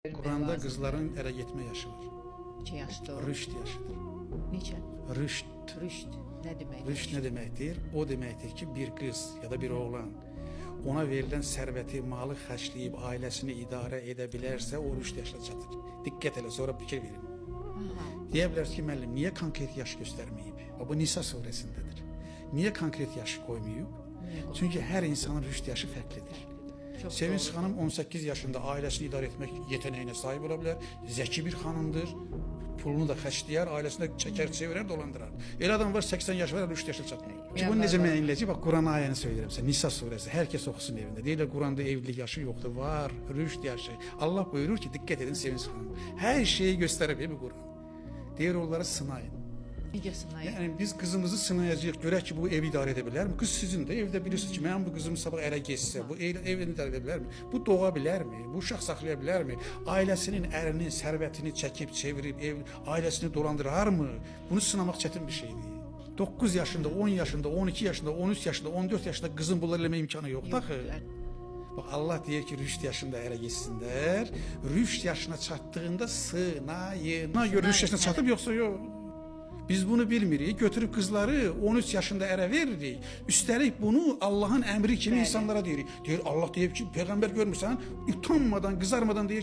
Kur'anda qızların ərə getmə yaşı var. Neçə yaşda o? Rüşd yaşıdır. Neçə? Rüşd. Rüşd nə deməkdir? Rüşd nə deməkdir? O deməkdir ki, bir qız ya da bir oğlan ona verilən sərvəti, malı xərcləyib ailəsini idarə edə bilərsə, o rüşd yaşına çatır. Diqqət elə, sonra fikir verin. Deyə bilər ki, müəllim, niyə konkret yaş göstərməyib? Bu Nisa surəsindədir. Niyə konkret yaş qoymayıb? Çünki hər insanın rüşd yaşı fərqlidir. Sevinç xanım 18 yaşında ailəsini idarə etmək yetənəyinə sahib ola bilər. Zəki bir xanımdır. Pulunu da xərcləyər, ailəsində çəkər, çevirər, dolandırar. Elə adam var 80 yaş var, rüşd yaşına çatmır. Ki bunu necə müəyyənləyəcək? Bax, Quran ayəni söyləyirəm sizə. Nisa surəsi. Hər kəs oxusun evində. Deyirlər Quranda evlilik yaşı yoxdur. Var, rüşd yaşı. Allah buyurur ki, diqqət edin Sevinç xanım. Hər şeyi göstərib bu Quran. Deyir onları sınayın. Necə sınayın? Yəni biz qızımızı sınayacağıq, görək ki, bu evi idarə edə bilərmi? Qız sizin də evdə bilirsiniz ki, mənim bu qızım sabah ərə getsə, bu evi idarə edə bilərmi? Bu doğa bilərmi? Bu uşaq saxlaya bilərmi? Ailəsinin ərinin sərvətini çəkib, çevirib, ailəsini dolandırarmı? Bunu sınamaq çətin bir şeydir. 9 yaşında, 10 yaşında, 12 yaşında, 13 yaşında, 14 yaşında qızın bunları eləmə imkanı yoxdur axı. Bax, Allah deyir ki, rüşd yaşında ərə getsinlər. Rüşd yaşına çatdığında sınayın. Rüşd yaşına çatıb yoxsa yox? Biz bunu bilmirik, götürüb qızları 13 yaşında ərə veririk. Üstəlik bunu Allahın əmri kimi insanlara deyirik. Deyir, Allah deyib ki, Peyğəmbər görmürsən, utanmadan, qızarmadan deyir